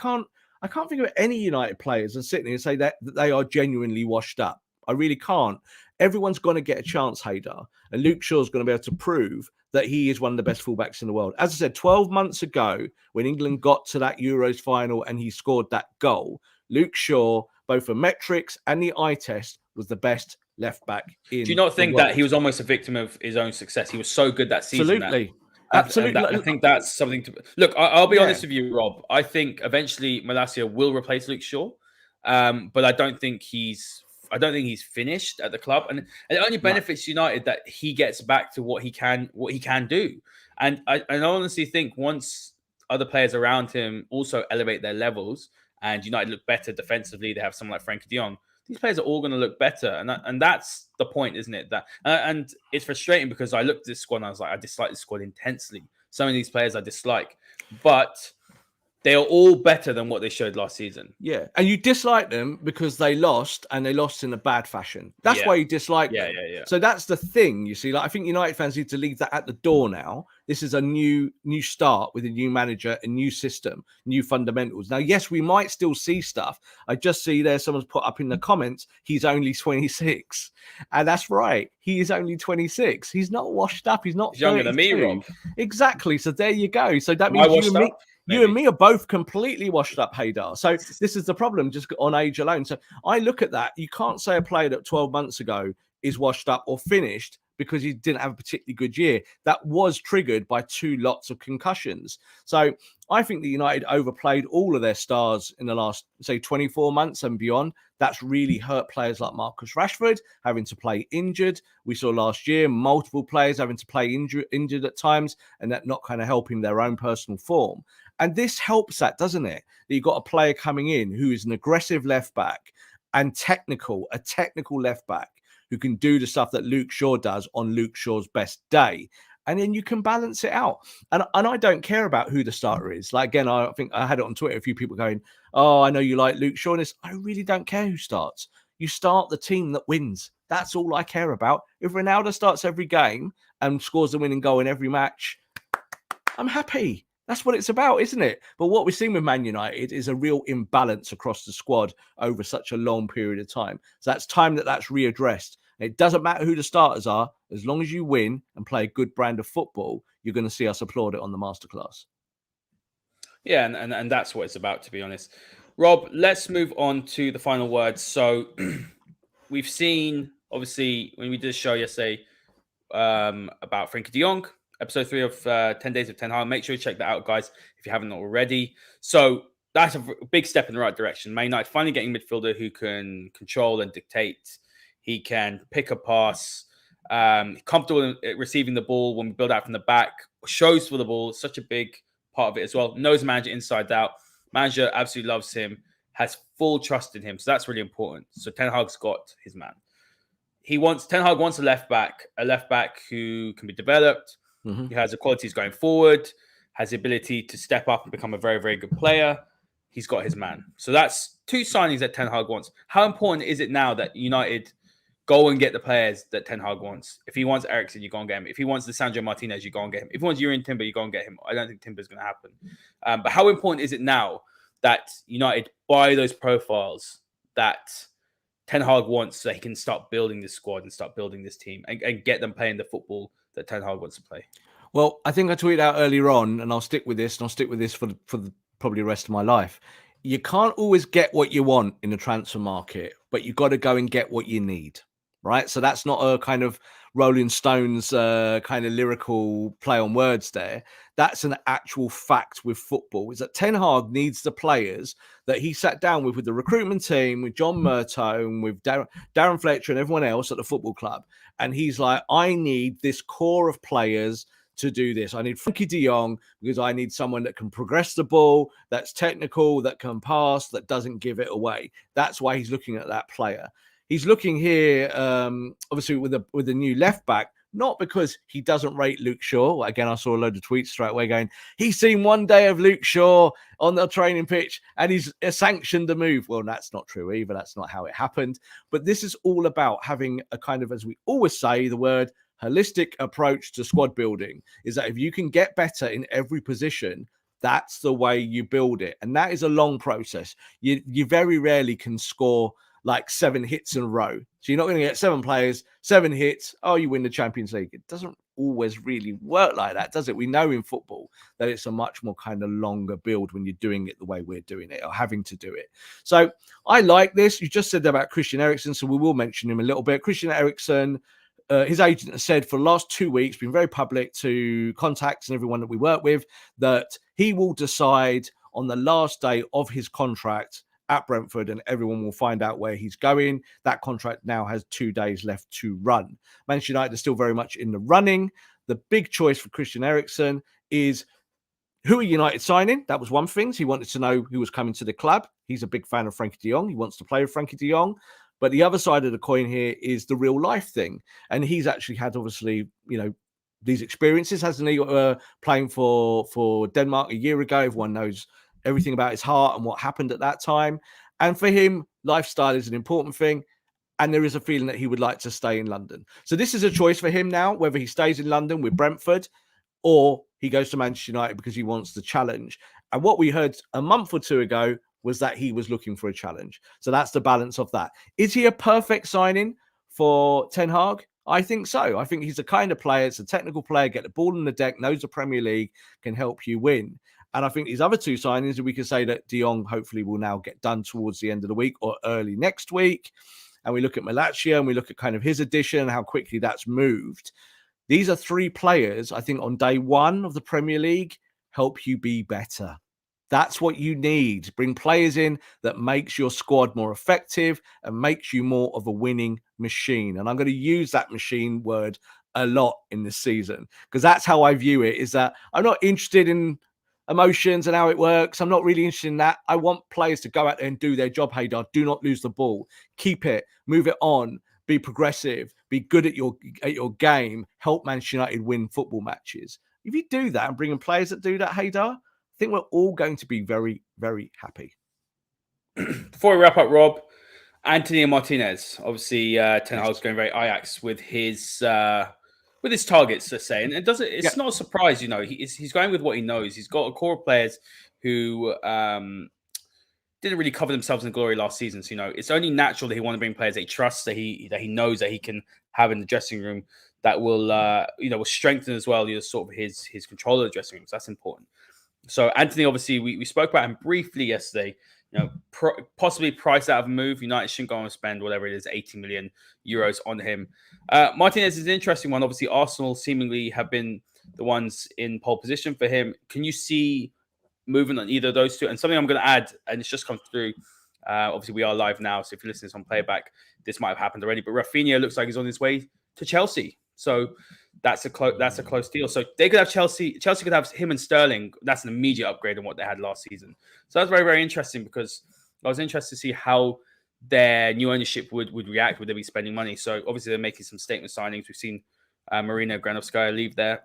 can't think of any United players and sitting here and say that they are genuinely washed up. I really can't. Everyone's going to get a chance, Haider. And Luke Shaw's going to be able to prove that he is one of the best fullbacks in the world. As I said, 12 months ago, when England got to that Euros final and he scored that goal, Luke Shaw, both for metrics and the eye test, was the best left back in Do you not think that he was almost a victim of his own success? He was so good that season. Absolutely. Absolutely. I think that's something to look. I'll be honest with you, Rob. I think eventually Malacia will replace Luke Shaw, but I don't think he's finished at the club, and it only benefits United that he gets back to what he can do. And I honestly think once other players around him also elevate their levels, and United look better defensively, they have someone like Frankie de Jong. These players are all going to look better, and that's the point, isn't it? That and it's frustrating because I looked at this squad and I was like, I dislike this squad intensely. Some of these players I dislike, but they are all better than what they showed last season. Yeah. And you dislike them because they lost, and they lost in a bad fashion. That's why you dislike them. Yeah. So that's the thing, you see. Like I think United fans need to leave that at the door now. This is a new start with a new manager, a new system, new fundamentals. Now, yes, we might still see stuff. I just see there someone's put up in the comments, he's only 26. And that's right. He is only 26. He's not washed up. He's not younger than me, Rob. Exactly. So there you go. So that means You and me are both completely washed up, Haider. So this is the problem, just on age alone. So I look at that. You can't say a player that 12 months ago is washed up or finished because he didn't have a particularly good year. That was triggered by 2 lots of concussions. So I think that United overplayed all of their stars in the last, say, 24 months and beyond. That's really hurt players like Marcus Rashford having to play injured. We saw last year multiple players having to play injured at times, and that not kind of helping their own personal form. And this helps that, doesn't it? That you've got a player coming in who is an aggressive left back and a technical left back who can do the stuff that Luke Shaw does on Luke Shaw's best day. And then you can balance it out. And I don't care about who the starter is. Like, again, I think I had it on Twitter, a few people going, oh, I know you like Luke Shaw. I really don't care who starts. You start the team that wins. That's all I care about. If Ronaldo starts every game and scores the winning goal in every match, I'm happy. That's what it's about, isn't it? But what we're seeing with Man United is a real imbalance across the squad over such a long period of time. So that's time that's readdressed. It doesn't matter who the starters are. As long as you win and play a good brand of football, you're going to see us applaud it on the masterclass. Yeah, and that's what it's about, to be honest. Rob, let's move on to the final words. So we've seen, obviously, when we did a show yesterday about Frenkie de Jong, episode 3 of 10 Days of Ten Hag. Make sure you check that out, guys, if you haven't already. So that's a big step in the right direction. Man United finally getting a midfielder who can control and dictate. He can pick a pass, comfortable in receiving the ball when we build out from the back, shows for the ball, such a big part of it as well. Knows the manager inside out. Manager absolutely loves him, has full trust in him. So that's really important. So Ten Hag's got his man. Ten Hag wants a left back who can be developed, who has the qualities going forward, has the ability to step up and become a very, very good player. He's got his man. So that's 2 signings that Ten Hag wants. How important is it now that United go and get the players that Ten Hag wants? If he wants Eriksen, you go and get him. If he wants Lisandro Martinez, you go and get him. If he wants Yuri Timber, you go and get him. I don't think Timber's going to happen. But how important is it now that United buy those profiles that Ten Hag wants so he can start building this squad and start building this team and get them playing the football that Ten Hag wants to play? Well, I think I tweeted out earlier on, and I'll stick with this, for probably the rest of my life. You can't always get what you want in the transfer market, but you've got to go and get what you need, right? So that's not a kind of Rolling Stones kind of lyrical play on words there. That's an actual fact with football, is that Ten Hag needs the players that he sat down with the recruitment team, with John Murtough and with Darren Fletcher and everyone else at the football club. And he's like, I need this core of players to do this. I need Frenkie de Jong because I need someone that can progress the ball, that's technical, that can pass, that doesn't give it away. That's why he's looking at that player. He's looking here, obviously, with a new left back, not because he doesn't rate Luke Shaw. Again, I saw a load of tweets straight away going, he's seen one day of Luke Shaw on the training pitch and he's sanctioned the move. Well, that's not true either. That's not how it happened. But this is all about having a kind of, as we always say, the word holistic approach to squad building, is that if you can get better in every position, that's the way you build it. And that is a long process. You very rarely can score like 7 hits in a row. So you're not going to get 7 players, 7 hits. Oh, you win the Champions League. It doesn't always really work like that, does it? We know in football that it's a much more kind of longer build when you're doing it the way we're doing it or having to do it. So I like this. You just said about Christian Eriksen, so we will mention him a little bit. Christian Eriksen, his agent has said for the last 2 weeks, been very public to contacts and everyone that we work with, that he will decide on the last day of his contract at Brentford, and everyone will find out where he's going. That contract now has 2 days left to run. Manchester United is still very much in the running. The big choice for Christian Eriksen is who are United signing? That was one thing. So he wanted to know who was coming to the club. He's a big fan of Frenkie de Jong. He wants to play with Frenkie de Jong. But the other side of the coin here is the real life thing. And he's actually had, obviously, these experiences, hasn't he? Playing for Denmark a year ago. Everyone knows everything about his heart and what happened at that time. And for him, lifestyle is an important thing. And there is a feeling that he would like to stay in London. So this is a choice for him now, whether he stays in London with Brentford or he goes to Manchester United because he wants the challenge. And what we heard a month or 2 ago was that he was looking for a challenge. So that's the balance of that. Is he a perfect signing for Ten Hag? I think so. I think he's the kind of player, it's a technical player, get the ball in the deck, knows the Premier League, can help you win. And I think these other two signings, we can say that De Jong hopefully will now get done towards the end of the week or early next week. And we look at Malacia and we look at kind of his addition, how quickly that's moved. These are three players, I think, on day one of the Premier League, help you be better. That's what you need. Bring players in that makes your squad more effective and makes you more of a winning machine. And I'm going to use that machine word a lot in this season because that's how I view it, is that I'm not interested in emotions and how it works. I'm not really interested in that. I want players to go out there and do their job, Haider. Do not lose the ball. Keep it. Move it on. Be progressive. Be good at your game. Help Manchester United win football matches. If you do that and bring in players that do that, Haider, I think we're all going to be very, very happy. Before we wrap up, Rob, Anthony and Martinez. Obviously, Ten Hag's going very Ajax with his targets, let's say, and it's not a surprise. He's going with what he knows. He's got a core of players who didn't really cover themselves in glory last season. So it's only natural that he want to bring players that he trusts, that he knows that he can have in the dressing room that will will strengthen as well sort of his control of the dressing room. So that's important. So Anthony, obviously, we spoke about him briefly yesterday. Possibly priced out of a move. United shouldn't go and spend whatever it is, 80 million euros on him. Martinez is an interesting one. Obviously, Arsenal seemingly have been the ones in pole position for him. Can you see movement on either of those two? And something I'm going to add, and it's just come through. Obviously, we are live now, so if you're listening to this on playback, this might have happened already. But Rafinha looks like he's on his way to Chelsea. So that's a close deal. So they could have Chelsea. Chelsea could have him and Sterling. That's an immediate upgrade on what they had last season. So that's very, very interesting because I was interested to see how their new ownership would react. Would they be spending money? So obviously they're making some statement signings. We've seen Marina Granovskaya leave there.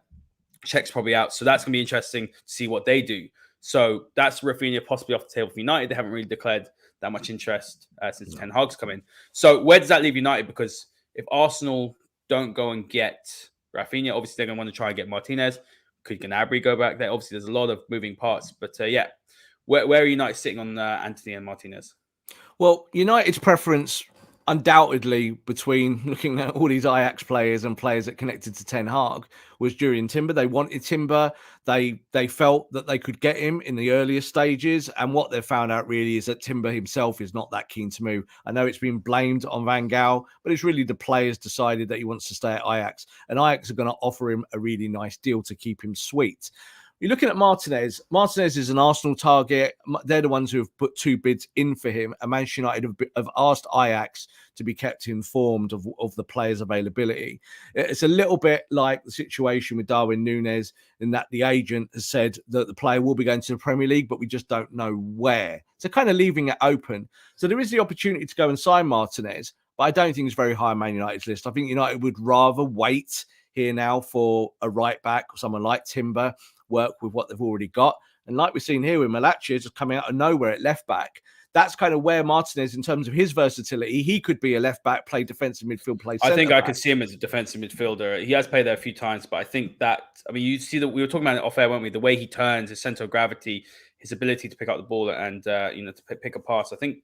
Czech's probably out. So that's going to be interesting to see what they do. So that's Rafinha possibly off the table for United. They haven't really declared that much interest since Ten Hag's come in. So where does that leave United? Because if Arsenal don't go and get Rafinha, obviously they're going to want to try and get Martinez. Could Gnabry go back there? Obviously, there's a lot of moving parts. But where are United sitting on Anthony and Martinez? Well, United's preference, undoubtedly, between looking at all these Ajax players and players that connected to Ten Hag, was Jurriën Timber. They wanted Timber. They felt that they could get him in the earlier stages. And what they've found out really is that Timber himself is not that keen to move. I know it's been blamed on Van Gaal, but it's really the players decided that he wants to stay at Ajax. And Ajax are going to offer him a really nice deal to keep him sweet. You're looking at Martinez. Martinez is an Arsenal target. They're the ones who have put two bids in for him. And Manchester United have asked Ajax to be kept informed of the player's availability. It's a little bit like the situation with Darwin Núñez in that the agent has said that the player will be going to the Premier League, but we just don't know where. So kind of leaving it open. So there is the opportunity to go and sign Martinez, but I don't think it's very high on Man United's list. I think United would rather wait here now for a right back or someone like Timber, work with what they've already got. And like we've seen here with Malacia just coming out of nowhere at left back, that's kind of where Martinez, in terms of his versatility, he could be a left back, play defensive midfield, play centre I think back. I could see him as a defensive midfielder. He has played there a few times, but I think that, you see that we were talking about it off air, weren't we? The way he turns, his center of gravity, his ability to pick up the ball and to pick a pass. I think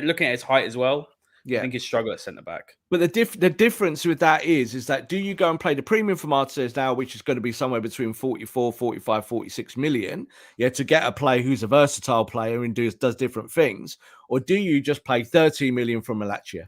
looking at his height as well, I think he'd struggle at centre back. But the difference with that is that do you go and play the premium for Martinez now, which is going to be somewhere between 44, 45, 46 million, to get a player who's a versatile player and does different things? Or do you just pay 13 million from Malacia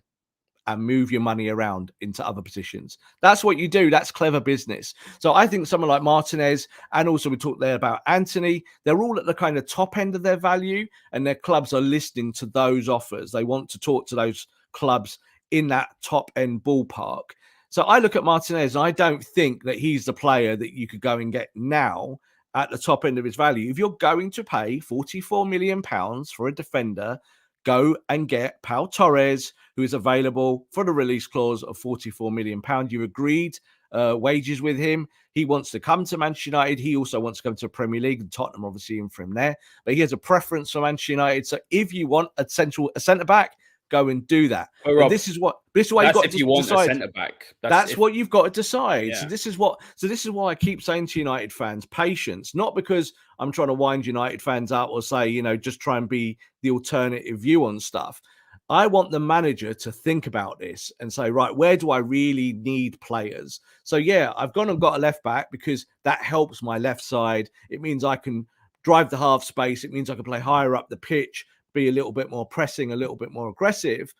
and move your money around into other positions? That's what you do. That's clever business. So I think someone like Martinez, and also we talked there about Anthony, they're all at the kind of top end of their value, and their clubs are listening to those offers. They want to talk to those clubs in that top end ballpark. So I look at Martinez and I don't think that he's the player that you could go and get now at the top end of his value. If you're going to pay £44 million for a defender, go and get Pau Torres, who is available for the release clause of £44 million. You agreed wages with him. He wants to come to Manchester United. He also wants to come to the Premier League, and Tottenham obviously in for him there. But he has a preference for Manchester United. So if you want a centre back, go and do that. Oh, Rob, this is why you've got to want decide. A centre back. That's what you've got to decide. Yeah. So this is why I keep saying to United fans, patience. Not because I'm trying to wind United fans out or say, just try and be the alternative view on stuff. I want the manager to think about this and say, right, where do I really need players? So I've gone and got a left back because that helps my left side. It means I can drive the half space. It means I can play higher up the pitch, be a little bit more pressing, a little bit more aggressive.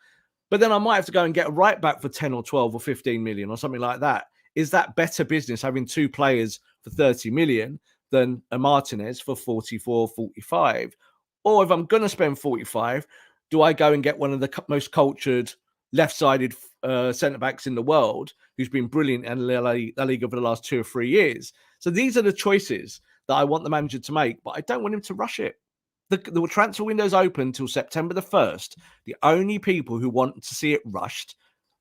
But then I might have to go and get a right back for 10 or 12 or 15 million or something like that. Is that better business having two players for 30 million than a Martinez for 44, 45? Or if I'm going to spend 45, do I go and get one of the most cultured left-sided centre-backs in the world who's been brilliant in La Liga for the last 2 or 3 years? So these are the choices that I want the manager to make, but I don't want him to rush it. The transfer window's open till September the 1st. The only people who want to see it rushed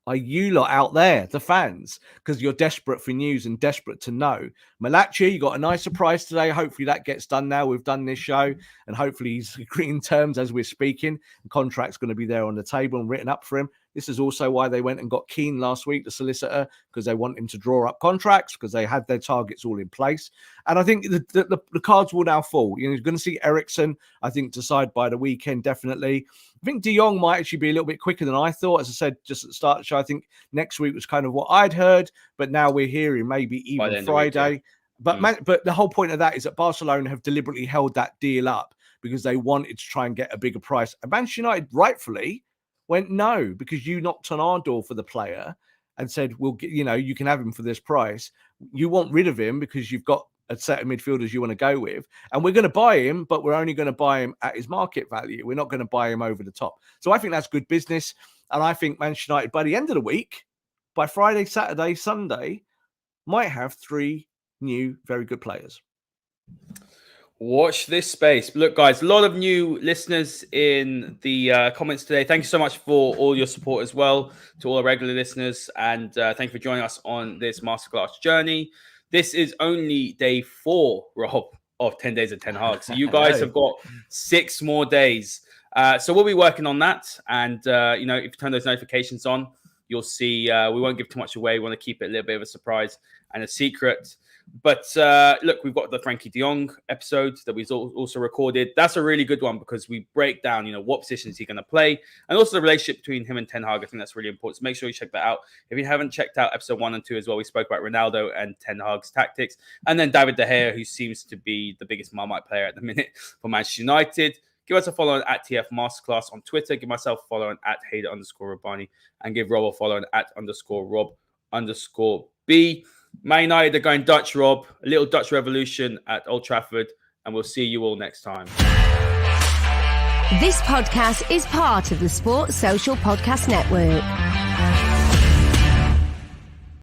are you lot out there, the fans, because you're desperate for news and desperate to know. Malacia, you got a nice surprise today. Hopefully that gets done now. We've done this show, and hopefully he's agreeing terms as we're speaking. The contract's going to be there on the table and written up for him. This is also why they went and got Keane last week, the solicitor, because they want him to draw up contracts, because they had their targets all in place. And I think the cards will now fall. You're going to see Eriksen, I think, decide by the weekend, definitely. I think De Jong might actually be a little bit quicker than I thought. As I said, just at the start of the show, I think next week was kind of what I'd heard, but now we're hearing maybe even Friday. But the whole point of that is that Barcelona have deliberately held that deal up because they wanted to try and get a bigger price. And Manchester United rightfully went no, because you knocked on our door for the player and said, "We'll get, you can have him for this price." You want rid of him because you've got a set of midfielders you want to go with, and we're going to buy him, but we're only going to buy him at his market value. We're not going to buy him over the top. So I think that's good business, and I think Manchester United by the end of the week, by Friday, Saturday, Sunday, might have 3 new very good players. Watch this space. Look, guys, a lot of new listeners in the comments today. Thank you so much for all your support as well to all our regular listeners. And thank you for joining us on this masterclass journey. This is only day 4, Rob, of 10 Days of Ten Hag. So you guys have got 6 more days. So we'll be working on that. And, if you turn those notifications on, you'll see we won't give too much away. We want to keep it a little bit of a surprise and a secret. But look, we've got the Frankie de Jong episode that we've also recorded. That's a really good one because we break down, what position is he going to play, and also the relationship between him and Ten Hag. I think that's really important. So make sure you check that out. If you haven't checked out episode 1 and 2 as well, we spoke about Ronaldo and Ten Hag's tactics, and then David De Gea, who seems to be the biggest Marmite player at the minute for Manchester United. Give us a follow at TF Masterclass on Twitter. Give myself a follow at Haider_Rubbani, and give Rob a follow at _Rob_B. Man United are going Dutch, Rob. A little Dutch revolution at Old Trafford. And we'll see you all next time. This podcast is part of the Sports Social Podcast Network.